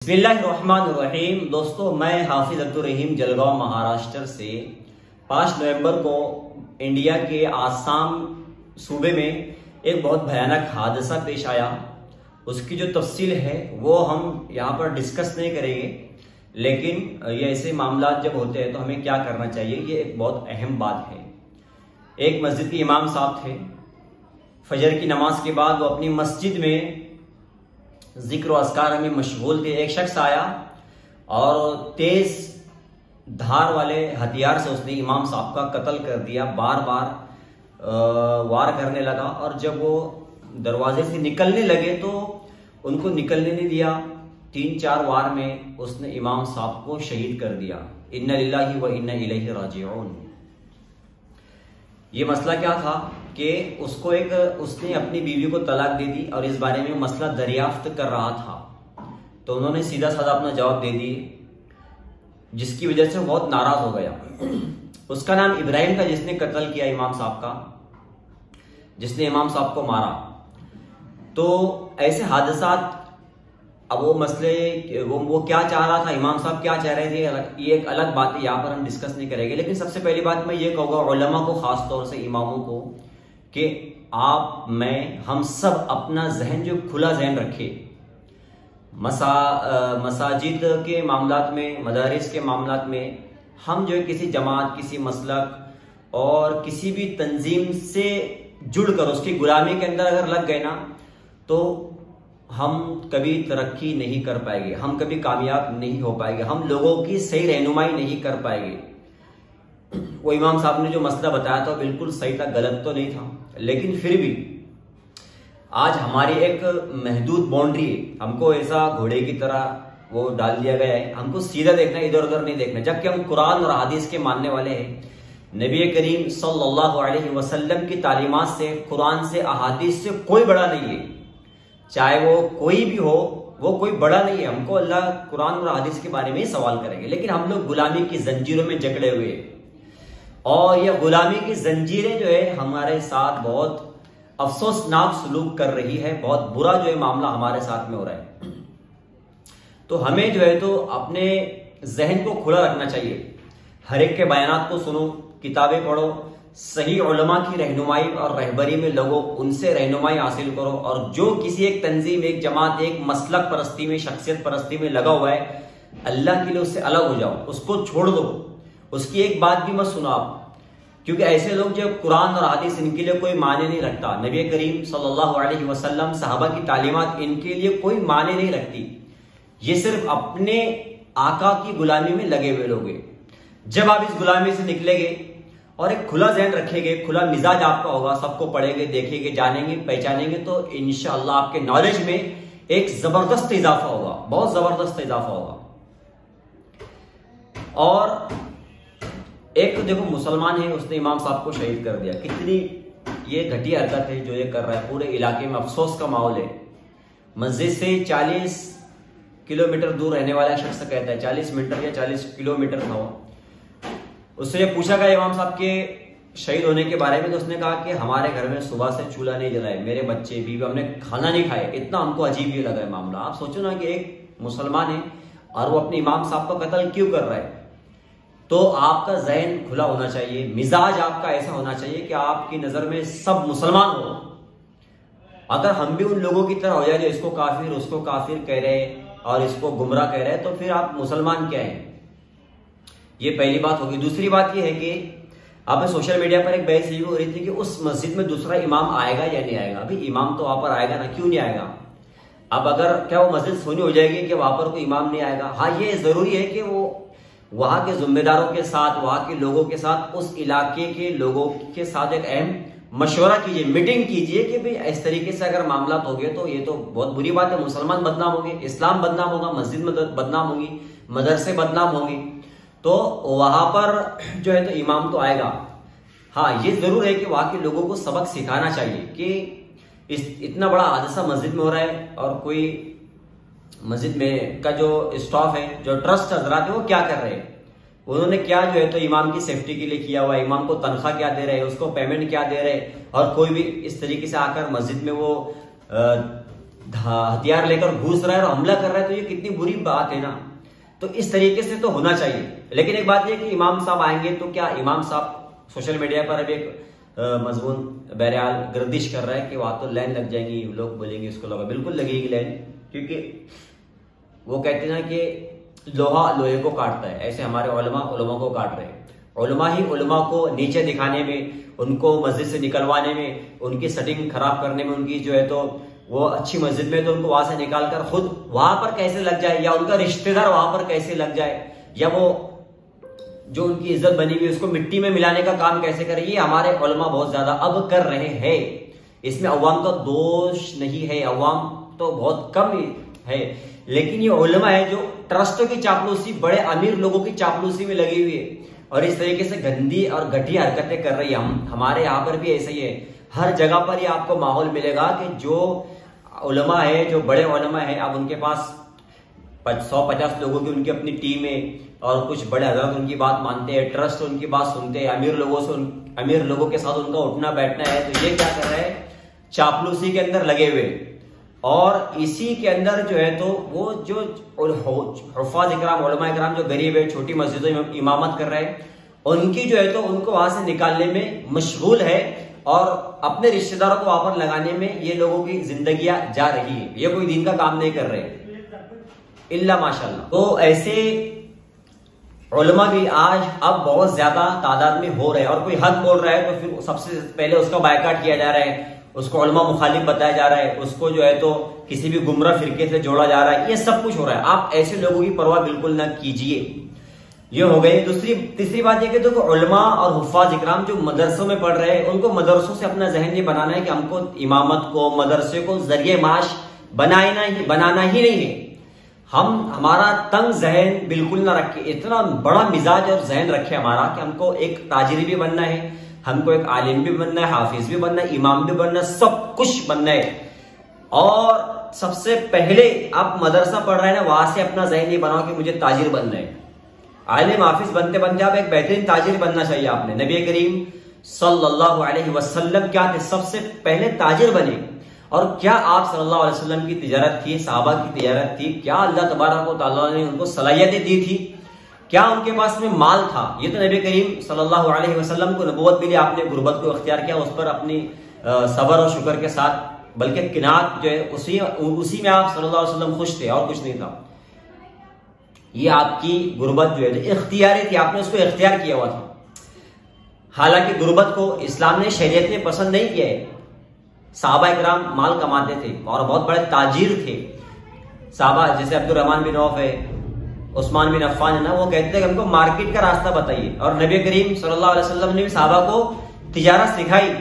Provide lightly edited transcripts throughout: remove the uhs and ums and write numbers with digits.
बिस्मिल्लाहिर्रहमानिर्रहीम। दोस्तों, मैं हाफिज अब्दुल रहीम जलगांव महाराष्ट्र से 5 नवंबर को इंडिया के आसाम सूबे में एक बहुत भयानक हादसा पेश आया। उसकी जो तफसील है वो हम यहाँ पर डिस्कस नहीं करेंगे, लेकिन ये ऐसे मामला जब होते हैं तो हमें क्या करना चाहिए, ये एक बहुत अहम बात है। एक मस्जिद के इमाम साहब थे। फजर की नमाज के बाद वो अपनी मस्जिद में जिक्र अस्कार में मशगूल थे। एक शख्स आया और तेज धार वाले हथियार से उसने इमाम साहब का कत्ल कर दिया। बार बार वार करने लगा और जब वो दरवाजे से निकलने लगे तो उनको निकलने नहीं दिया। 3-4 वार में उसने इमाम साहब को शहीद कर दिया। इन्ना लिल्लाहि व इन्ना इलैहि राजिऊन। ये मसला क्या था कि उसने अपनी बीवी को तलाक दे दी और इस बारे में मसला दरियाफ्त कर रहा था, तो उन्होंने सीधा साधा अपना जवाब दे दिए, जिसकी वजह से वो बहुत नाराज हो गया। उसका नाम इब्राहिम था, जिसने कत्ल किया इमाम साहब का, जिसने इमाम साहब को मारा। तो ऐसे हादसात, अब वो मसले वो क्या चाह रहा था, इमाम साहब क्या चाह रहे थे, ये एक अलग बात है, यहाँ पर हम डिस्कस नहीं करेंगे। लेकिन सबसे पहली बात मैं ये कहूँगा उलमा को, खास तौर से इमामों को, कि आप, मैं, हम सब अपना जहन जो खुला जहन रखे। मसाजिद के मामलात में, मदारिस के मामलात में हम जो है किसी जमात, किसी मसलक और किसी भी तंजीम से जुड़कर उसकी गुलामी के अंदर अगर लग गए ना, तो हम कभी तरक्की नहीं कर पाएंगे, हम कभी कामयाब नहीं हो पाएंगे, हम लोगों की सही रहनुमाई नहीं कर पाएंगे। वो इमाम साहब ने जो मसला बताया था बिल्कुल सही था, गलत तो नहीं था, लेकिन फिर भी आज हमारी एक महदूद बाउंड्री है। हमको ऐसा घोड़े की तरह वो डाल दिया गया है, हमको सीधा देखना, इधर उधर नहीं देखना, जबकि हम कुरान और हदीस के मानने वाले हैं। नबी करीम सल्लल्लाहु अलैहि वसल्लम की तालीमात से, कुरान से, अहादीस से कोई बड़ा नहीं है। चाहे वो कोई भी हो, वो कोई बड़ा नहीं है। हमको अल्लाह कुरान और हदीस के बारे में ही सवाल करेंगे, लेकिन हम लोग गुलामी की जंजीरों में जकड़े हुए हैं। और यह गुलामी की जंजीरें जो है हमारे साथ बहुत अफसोसनाक सलूक कर रही है, बहुत बुरा जो है मामला हमारे साथ में हो रहा है। तो हमें जो है तो अपने जहन को खुला रखना चाहिए। हर एक के बयानात को सुनो, किताबें पढ़ो, सही उलमा की रहनुमाई और रहबरी में लगो, उनसे रहनुमाई हासिल करो। और जो किसी एक तंजीम, एक जमात, एक मसलक परस्ती में, शख्सियत परस्ती में लगा हुआ है, अल्लाह के लिए उससे अलग हो जाओ, उसको छोड़ दो, उसकी एक बात भी मत सुनो आप। क्योंकि ऐसे लोग जो कुरान और हदीस, इनके लिए कोई माने नहीं रखता। नबी करीम सल्लल्लाहु अलैहि वसल्लम, सहाबा की तालीमात, इनके लिए कोई माने नहीं रखती। ये सिर्फ अपने आका की गुलामी में लगे हुए लोग हैं। जब आप इस गुलामी से निकलेंगे और एक खुला जहन रखेंगे, खुला मिजाज आपका होगा, सबको पढ़ेंगे, देखेंगे, जानेंगे, पहचानेंगे, तो इंशाअल्लाह आपके नॉलेज में एक जबरदस्त इजाफा होगा, बहुत जबरदस्त इजाफा होगा। और एक देखो मुसलमान है, उसने इमाम साहब को शहीद कर दिया। कितनी ये घटिया हरकत है जो ये कर रहा है। पूरे इलाके में अफसोस का माहौल है। मस्जिद से 40 किलोमीटर दूर रहने वाला शख्स कहता है, 40 मीटर या 40 किलोमीटर था वो। उससे पूछा गया इमाम साहब के शहीद होने के बारे में, तो उसने कहा कि हमारे घर में सुबह से चूल्हा नहीं जला है, मेरे बच्चे बीवी, हमने खाना नहीं खाए। इतना हमको अजीब ये लगा है मामला। आप सोचो ना कि एक मुसलमान है और वो अपने इमाम साहब का कत्ल क्यों कर रहा है। तो आपका जहन खुला होना चाहिए, मिजाज आपका ऐसा होना चाहिए कि आपकी नजर में सब मुसलमान हो। अगर हम भी उन लोगों की तरह हो जाए जो इसको काफिर, उसको काफिर कह रहे और इसको गुमराह कह रहे हैं, तो फिर आप मुसलमान क्या है। ये पहली बात होगी। दूसरी बात ये है कि अब सोशल मीडिया पर एक बहस ये हो रही थी कि उस मस्जिद में दूसरा इमाम आएगा या नहीं आएगा। अभी इमाम तो वहां पर आएगा ना, क्यों नहीं आएगा। अब अगर क्या वो मस्जिद सुनी हो जाएगी कि वहां पर कोई इमाम नहीं आएगा। हाँ, ये जरूरी है कि वो वहां के जिम्मेदारों के साथ, वहां के लोगों के साथ, उस इलाके के लोगों के साथ एक अहम मशवरा कीजिए, मीटिंग कीजिए कि भाई इस तरीके से अगर मामला हो गए तो ये तो बहुत बुरी बात है। मुसलमान बदनाम होंगे, इस्लाम बदनाम होगा, मस्जिद बदनाम होगी, मदरसे बदनाम होंगे, तो वहां पर जो है तो इमाम तो आएगा। हाँ, ये जरूर है कि वहां के लोगों को सबक सिखाना चाहिए कि इतना बड़ा हादसा मस्जिद में हो रहा है और कोई मस्जिद में का जो स्टाफ है, जो ट्रस्ट हजरात है, वो क्या कर रहे हैं, उन्होंने क्या जो है तो इमाम की सेफ्टी के लिए किया हुआ है, इमाम को तनख्वाह क्या दे रहे हैं, उसको पेमेंट क्या दे रहे हैं। और कोई भी इस तरीके से आकर मस्जिद में वो हथियार लेकर घुस रहा है और हमला कर रहा है, तो ये कितनी बुरी बात है ना। तो इस तरीके से तो होना चाहिए। लेकिन एक बात ये कि इमाम साहब आएंगे तो क्या इमाम साहब सोशल मीडिया पर अभी एक मजमून बहरहाल गर्दिश कर रहा है कि वहां तो लाइन लग जाएंगी, लोग बोलेंगे इसको लगा, बिल्कुल लगेगी लाइन, क्योंकि वो कहते हैं ना कि लोहा लोहे को काटता है, ऐसे हमारे उलमा को काट रहे हैं। उलमा ही उलमा को नीचे दिखाने में, उनको मस्जिद से निकलवाने में, उनकी सेटिंग खराब करने में, उनकी जो है तो वो अच्छी मस्जिद में तो उनको वहां से निकालकर खुद वहां पर कैसे लग जाए, या उनका रिश्तेदार वहां पर कैसे लग जाए, या वो जो उनकी इज्जत बनी हुई उसको मिट्टी में मिलाने का काम कैसे करे, ये हमारे उलमा बहुत ज्यादा अब कर रहे हैं। इसमें अवाम का दोष नहीं है, अवाम तो बहुत कम है, लेकिन ये उलमा है जो ट्रस्टों की चापलूसी, बड़े अमीर लोगों की चापलूसी में लगी हुई है और इस तरीके से गंदी और घटिया हरकतें कर रही है। हमारे यहाँ पर भी ऐसा ही है, हर जगह पर ये आपको माहौल मिलेगा कि जो उलमा है, जो बड़े उलमा है, अब उनके पास 150 लोगों की उनकी अपनी टीम है और कुछ बड़े हजरत उनकी बात मानते हैं, ट्रस्ट उनकी बात सुनते हैं, अमीर लोगों के साथ उनका उठना बैठना है, तो ये क्या कर रहे हैं, चापलूसी के अंदर लगे हुए। और इसी के अंदर जो है तो वो जो हुफ़ाज़ इकराम, उलमा इकराम जो गरीब है, छोटी मस्जिदों में इमामत कर रहे हैं, उनकी जो है तो उनको वहां से निकालने में मशगूल है और अपने रिश्तेदारों को वहां पर लगाने में ये लोगों की जिंदगियां जा रही है। ये कोई दिन का काम नहीं कर रहे इल्ला माशाल्लाह। तो ऐसे उलमा भी आज अब बहुत ज्यादा तादाद में हो रहे हैं और कोई हक बोल रहा है तो फिर सबसे पहले उसका बायकाट किया जा रहा है, उसको उलमा मुखालिफ बताया जा रहा है, उसको जो है तो किसी भी गुमराह फिरके से जोड़ा जा रहा है, ये सब कुछ हो रहा है। आप ऐसे लोगों की परवाह बिल्कुल ना कीजिए। ये हो गई। तीसरी बात यह कि तो उलमा और हुफ़ाज़ इकराम जो मदरसों में पढ़ रहे हैं, उनको मदरसों से अपना जहन ये बनाना है कि हमको इमामत को, मदरसे को जरिए माश बनाना ही नहीं है। हम हमारा तंग जहन बिल्कुल ना रखे, इतना बड़ा मिजाज और जहन रखे हमारा कि हमको एक ताजिरी भी बनना है, हमको एक आलिम भी बनना है, हाफिज भी बनना है, इमाम भी बनना है, सब कुछ बनना है। और सबसे पहले आप मदरसा पढ़ रहे हैं ना, वहां से अपना जहन ये बनाओ कि मुझे ताजिर बनना है। आलिम हाफिज बनते बनते आप एक बेहतरीन ताजिर बनना चाहिए आपने। नबी करीम सल्लल्लाहु अलैहि वसल्लम क्या थे, सबसे पहले ताजिर बने। और क्या आप सल्लल्लाहु अलैहि वसल्लम की तिजारत थी, सहाबा की तिजारत थी, क्या अल्लाह तबारक व तआला ने उनको सलाहियतें दी थी, क्या उनके पास में माल था? ये तो नबी करीम सल्लल्लाहु अलैहि वसल्लम को नबूवत मिली, आपने गुर्बत को अख्तियार किया, उस पर अपनी सबर और शुक्र के साथ, बल्कि किनात जो है उसी में आप सल्लल्लाहु अलैहि वसल्लम खुश थे और कुछ नहीं था। ये आपकी गुर्बत जो है इख्तियारी थी, आपने उसको इख्तियार किया हुआ था। हालांकि गुर्बत को इस्लाम ने, शरीयत ने पसंद नहीं किया है। साहबा इकराम माल कमाते थे और बहुत बड़े ताजिर थे। साहबा जैसे अब्दुर्रहमान बिन औफ है, उस्मान बिन अफ़्फ़ान है ना, वो कहते हैं कि हमको मार्केट का रास्ता बताइए। और नबी करीम सल्लल्लाहु अलैहि वसल्लम ने भी साहबा को तिजारत सिखाई,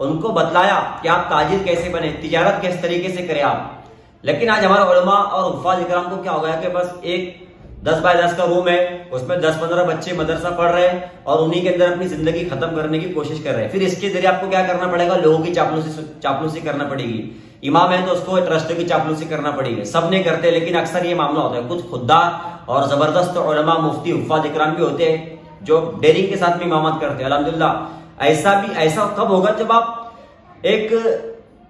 उनको बतलाया कि आप ताजिर कैसे बने, तिजारत किस तरीके से करें आप। लेकिन आज हमारे उलमा और हुफ़ाज़ इकराम को क्या हो गया कि बस एक 10 बाय 10 का रूम है, उसमें 10-15 बच्चे मदरसा पढ़ रहे हैं और उन्हीं के अंदर अपनी जिंदगी खत्म करने की कोशिश कर रहे हैं। फिर इसके जरिए आपको क्या करना पड़ेगा, लोगों की चापलूसी करना पड़ेगी। इमाम है तो उसको ट्रस्ट की चापलूसी करना पड़ेगी। सब नहीं करते, लेकिन अक्सर ये मामला होता है। कुछ खुददार और जबरदस्त उलमा, मुफ्ती, हुफ़ाज़ इकराम भी होते हैं जो डेयरिंग के साथ में इमामत करते हैं। अल्हम्दुलिल्लाह ऐसा कब होगा, जब आप एक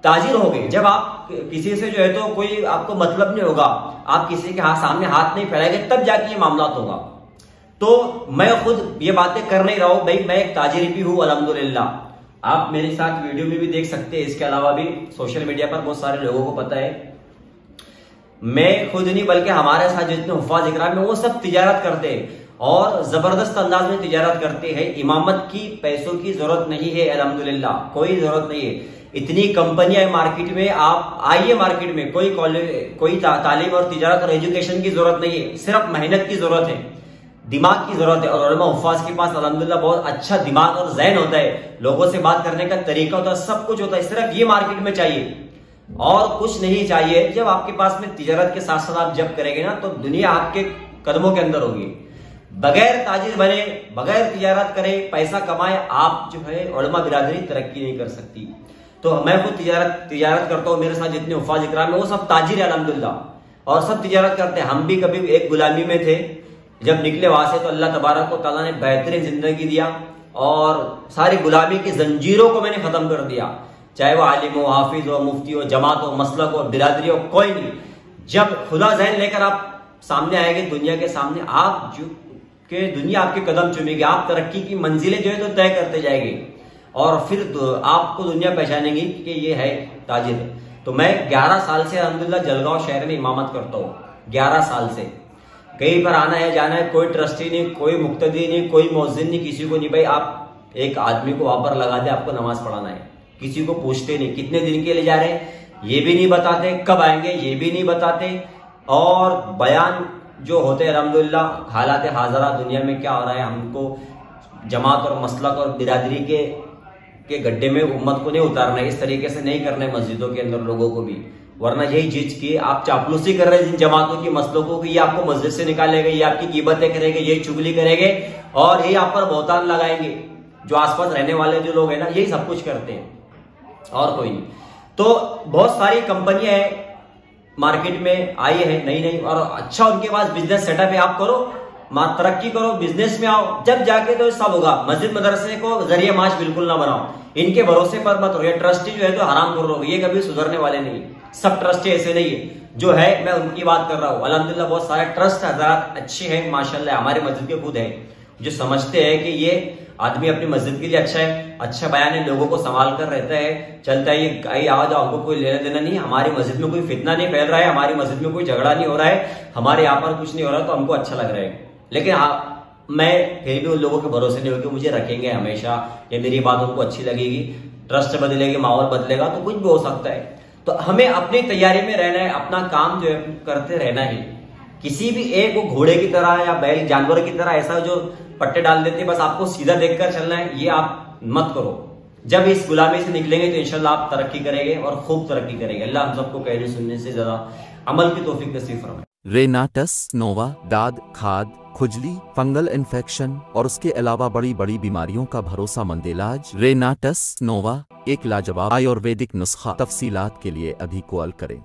ताजिर हो गए, जब आप किसी से जो है तो कोई आपको मतलब नहीं होगा, आप किसी के सामने हाथ नहीं फैलाएंगे, तब जाके ये मामला होगा। तो मैं खुद ये बातें कर नहीं रहा हूं भाई, मैं एक ताजिर भी हूं अल्हम्दुलिल्लाह। आप मेरे साथ वीडियो में भी देख सकते हैं, इसके अलावा भी सोशल मीडिया पर बहुत सारे लोगों को पता है। मैं खुद नहीं बल्कि हमारे साथ जितने हुफ़ाज़ इकराम है वो सब तिजारत करते हैं और जबरदस्त अंदाज में तिजारत करते हैं। इमामत की पैसों की जरूरत नहीं है अल्हम्दुलिल्लाह, कोई जरूरत नहीं है। इतनी कंपनियां है मार्केट में, आप आइए मार्केट में, कोई कॉलेज, कोई तालीम और तिजारत और एजुकेशन की जरूरत नहीं है, सिर्फ मेहनत की जरूरत है, दिमाग की जरूरत है। और उलमा हुफ़ाज़ के पास अल्हम्दुलिल्लाह बहुत अच्छा दिमाग और ज़हन होता है, लोगों से बात करने का तरीका होता है, सब कुछ होता है। सिर्फ ये मार्केट में चाहिए और कुछ नहीं चाहिए। जब आपके पास में तिजारत के साथ साथ आप जब करेंगे ना, तो दुनिया आपके कदमों के अंदर होगी। बगैर ताजिर बने, बगैर तिजारत करे, पैसा कमाए, आप जो है उलमा बिरादरी तरक्की नहीं कर सकती। तो मैं खुद तिजारत करता हूँ, मेरे साथ जितने हुफ़ाज़ इकराम है वो सब ताजिर है अल्हम्दुलिल्लाह, और सब तिजारत करते हैं। हम भी कभी एक गुलामी में थे, जब निकले वहां से तो अल्लाह तबारक व तआला ने बेहतरीन जिंदगी दिया और सारी गुलामी की जंजीरों को मैंने खत्म कर दिया। चाहे वो आलिम हो, हाफिज हो, मुफ्ती हो, जमात हो, मसलक हो, बिरादरी हो, कोई नहीं। जब खुदा जहन लेकर आप सामने आएंगे दुनिया के सामने, आप जो कि दुनिया आपके कदम चूमेगी, आप तरक्की की मंजिलें जो है तो तय करते जाएंगे और फिर आपको दुनिया पहचानेगी कि ये है ताजिर। तो मैं 11 साल से अल्हम्दुलिल्लाह जलगांव शहर में इमामत करता हूँ। 11 साल से कहीं पर आना है जाना है, कोई ट्रस्टी नहीं, कोई मुक्तदी नहीं, कोई मुअज्जिन नहीं, किसी को नहीं। भाई आप एक आदमी को वहां पर लगा दे, आपको नमाज पढ़ाना है, किसी को पूछते नहीं कितने दिन के लिए जा रहे हैं, ये भी नहीं बताते, कब आएंगे ये भी नहीं बताते। और बयान जो होते हैं अल्हम्दुलिल्लाह हालात हाजरा दुनिया में क्या हो रहा है, हमको जमात और मसलक और बिरादरी के गड्ढे में उम्मत को नहीं उतारना है, इस तरीके से नहीं करना है मस्जिदों के अंदर लोगों को भी। वरना यही चीज की आप चापलूसी कर रहे हैं जिन जमातों की मसलकों की, ये आपको मस्जिद से निकालेंगे, ये आपकी कीमतें करेंगे, ये चुगली करेंगे और ये आप पर बहुतान लगाएंगे। जो आसपास रहने वाले जो लोग हैं ना, यही सब कुछ करते हैं और कोई नहीं। तो बहुत सारी कंपनियां हैं मार्केट में आई है नई नई, और अच्छा उनके पास बिजनेस सेटअप है, आप करो, तरक्की करो, बिजनेस में आओ, जब जाके तो सब होगा। मस्जिद मदरसे को जरिए माश बिल्कुल ना बनाओ, इनके भरोसे पर मत रहो। ये ट्रस्टी जो है तो हराम कर रहे हो, ये कभी सुधरने वाले नहीं। सब ट्रस्टी ऐसे नहीं है, जो है मैं उनकी बात कर रहा हूँ। अल्हम्दुलिल्लाह बहुत सारे ट्रस्ट हज़रात अच्छे हैं माशाल्लाह, हमारे मस्जिद के खुद है, जो समझते हैं कि ये आदमी अपनी मस्जिद के लिए अच्छा है, अच्छा बयान है, लोगों को संभाल कर रहता है, चलता है, ये आओ जाओ, हमको कोई लेना देना नहीं, हमारी मस्जिद में कोई फितना नहीं फैल रहा है, हमारी मस्जिद में कोई झगड़ा नहीं हो रहा है, हमारे यहाँ पर कुछ नहीं हो रहा, तो हमको अच्छा लग रहा है। लेकिन हाँ, मैं फिर भी उन लोगों के भरोसे नहीं होगी, मुझे रखेंगे हमेशा, या मेरी बात उनको अच्छी लगेगी, ट्रस्ट बदलेगी, माहौल बदलेगा तो कुछ भी हो सकता है। तो हमें अपनी तैयारी में रहना है, अपना काम जो है करते रहना है। किसी भी एक वो घोड़े की तरह या बैल जानवर की तरह ऐसा जो पट्टे डाल देते बस आपको सीधा देखकर चलना है, ये आप मत करो। जब इस गुलामी से निकलेंगे तो इंशाल्लाह आप तरक्की करेंगे और खूब तरक्की करेंगे। अल्लाह हम सबको कहने सुनने से ज्यादा अमल की तौफीक नसीब फरमाए। रेनाटस नोवा, दाद, खाद, खुजली, फंगल इन्फेक्शन और उसके अलावा बड़ी बड़ी बीमारियों का भरोसामंद इलाज रेनाटस नोवा, एक लाजवाब आयुर्वेदिक नुस्खा। तफसीलात के लिए अभी कॉल करें।